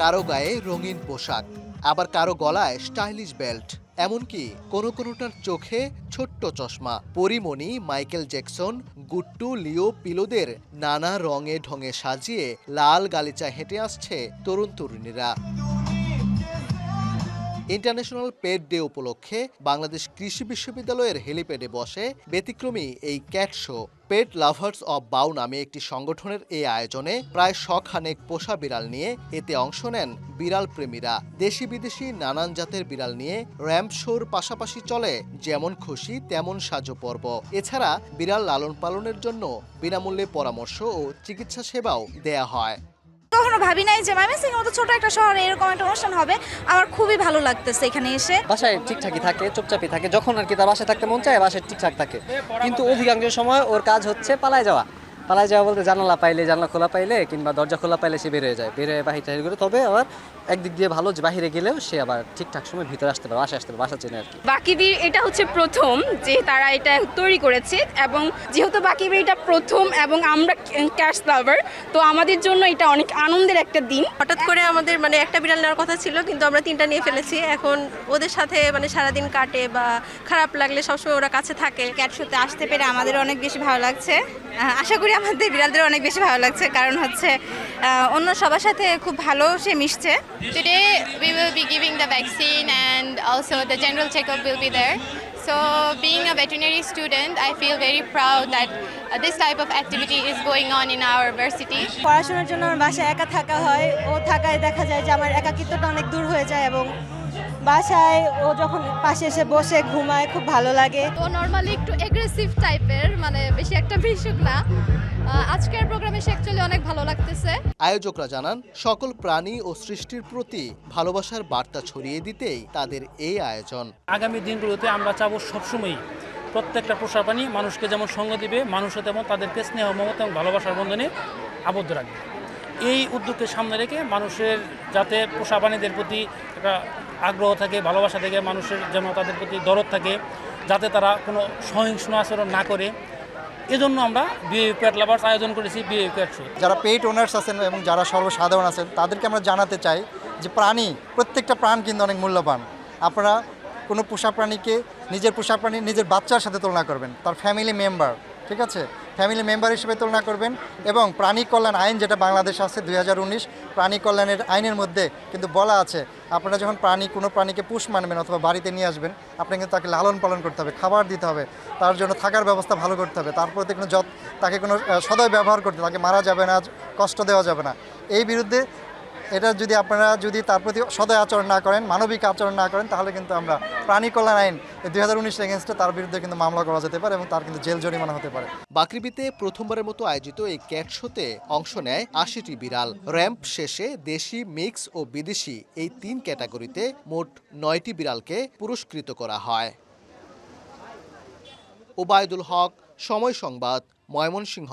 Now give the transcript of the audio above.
কারো গায়ে রঙিন পোশাক, আবার কারো গলায় স্টাইলিশ বেল্ট, এমনকি কোনোটার চোখে ছোট্ট চশমা। পরিমণি, মাইকেল জ্যাকসন, গুট্টু, লিও, পিলোদের নানা রঙে ঢঙে সাজিয়ে লাল গালিচা হেঁটে আসছে তরুণ তরুণীরা। ইন্টারন্যাশনাল পেট ডে উপলক্ষে বাংলাদেশ কৃষি বিশ্ববিদ্যালয়ের হেলিপ্যাডে বসে ব্যতিক্রমী এই cat show. Pet lovers of বাউ নামে একটি সংগঠনের এই আয়োজনে প্রায় 100 খানেক পোষা বিড়াল নিয়ে এতে অংশ নেন বিড়াল প্রেমীরা। দেশি বিদেশি নানান জাতের বিড়াল নিয়ে র্যাম্প শোর পাশাপাশি চলে যেমন খুশি তেমন সাজো পর্ব। এছাড়া বিড়াল লালন পালনের জন্য বিনামূল্যে পরামর্শ ও চিকিৎসা সেবাও দেয়া হয়। কখনো ভাবি নাই যে ময়মনসিংহের মতো ছোট একটা শহরে এরকম একটা অনুষ্ঠান হবে। আমার খুবই ভালো লাগতেছে এখানে এসে। বাসায় ঠিকঠাকই থাকে, চুপচাপই থাকে, যখন আর কি তার বাসায় থাকতে মন চায় বাসায় ঠিকঠাক থাকে, কিন্তু অধিকাংশ সময় ওর কাজ হচ্ছে পালায় যাওয়া বলতে জানালা খোলা পাইলে কিংবা দরজা খোলা পাইলে সে বের হয়ে যায়, বাহির টাহির করে। তবে আবার একদিক দিয়ে ভালো যে বাহিরে গেলেও সে আবার ঠিকঠাক সময় ভিতরে আসতে পারে, বাসায় আসতে পারে, বাসা চেনে আর কি। বাকিবির এটা হচ্ছে প্রথম যে তারা এটা তৈরি করেছে, এবং যেহেতু বাকিবির এটা প্রথম এবং আমরা ক্যাটস লাভার, তো আমাদের জন্য এটা অনেক আনন্দের একটা দিন। হঠাৎ করে আমাদের একটা বিড়াল নেওয়ার কথা ছিল, কিন্তু আমরা 3টা নিয়ে ফেলেছি। এখন ওদের সাথে সারাদিন কাটে, বা খারাপ লাগলে সবসময় ওরা কাছে থাকে। ক্যাট শোতে আসতে পেরে আমাদের অনেক বেশি ভালো লাগছে। আশা করি আমাদের বিড়ালদের অনেক বেশি ভালো লাগছে, কারণ হচ্ছে অন্য সবার সাথে খুব ভালো সে মিশছে। Today we will be giving the vaccine and also the general checkup will be there. So being a veterinary student, I feel very proud that this type of activity is going on in our varsity. পড়াশোনার জন্য আমার বাসায় একা থাকা হয়, ও থাকায় দেখা যায় যে আমার একাকিত্বটা অনেক দূর হয়ে যায়, এবং বাসায় ও যখন পাশে এসে বসে ঘুমায় খুব ভালো লাগে। ও নরমালি একটু এগ্রেসিভ টাইপের, বেশি একটা ভিশুক না। আজকের প্রোগ্রামে সে অ্যাকচুয়ালি অনেক ভালো লাগতেছে। আয়োজকরা জানান, সকল প্রাণী ও সৃষ্টির প্রতি ভালোবাসার বার্তা ছড়িয়ে দিতেই তাদের এই আয়োজন। আগামী দিনগুলোতে আমরা চাবো সবসময়ই প্রত্যেকটা পোষা প্রাণী মানুষকে যেমন সঙ্গ দিবে, মানুষও তেমন তাদেরকে স্নেহ, মমতা এবং ভালোবাসার বন্ধনে আবদ্ধ রাখবে। এই উদ্যোগকে সামনে রেখে মানুষের যাতে পোষা প্রাণীদের প্রতি একটা আগ্রহ থাকে, ভালোবাসা থাকে, মানুষের যেন তাদের প্রতি দরদ থাকে, যাতে তারা কোনো সহিংস আচরণ না করে, এজন্য আমরা বিএ ক্যাট লাভার্স আয়োজন করেছি বিএ ক্যাট শো। যারা পেট ওনার্স আছেন এবং যারা সর্বসাধারণ আছেন তাদেরকে আমরা জানাতে চাই যে প্রত্যেকটা প্রাণ কিন্তু অনেক মূল্যবান। আপনারা কোনো পোষা প্রাণীকে নিজের পোষা প্রাণী নিজের বাচ্চার সাথে তুলনা করবেন, তার ফ্যামিলি মেম্বার, ঠিক আছে, ফ্যামিলি মেম্বার হিসেবে তুলনা করবেন। এবং প্রাণী কল্যাণ আইন যেটা বাংলাদেশ আছে 2019, প্রাণী কল্যাণের আইনের মধ্যে কিন্তু বলা আছে আপনারা যখন কোনো প্রাণীকে পুষ মানবেন অথবা বাড়িতে নিয়ে আসবেন, আপনাকে কিন্তু তাকে লালন পালন করতে হবে, খাবার দিতে হবে, তার জন্য থাকার ব্যবস্থা ভালো করতে হবে, তার প্রতি তাকে কোনো সদয় ব্যবহার করতে, তাকে মারা যাবে না, কষ্ট দেওয়া যাবে না। এই বিরুদ্ধে এটা আপনারা যদি তার প্রতি সদয় আচরণ না করেন, মানবিক আচরণ না করেন, তাহলে কিন্তু আমরা প্রাণী কল্যাণ আইন 2019 এগেনস্টে তার বিরুদ্ধে কিন্তু মামলা করা যেতে পারে এবং তার কিন্তু জেল জরিমানা হতে পারে। বাকৃবিতে প্রথমবারের মতো আয়োজিত এই ক্যাট শোতে অংশ নেয় 80টি বিড়াল। র্যাম্প শেষে দেশি, মিক্স ও বিদেশি এই 3 ক্যাটাগরিতে মোট 9টি বিড়ালকে পুরস্কৃত করা হয়। ওবায়দুল হক, সময় সংবাদ, ময়মনসিংহ।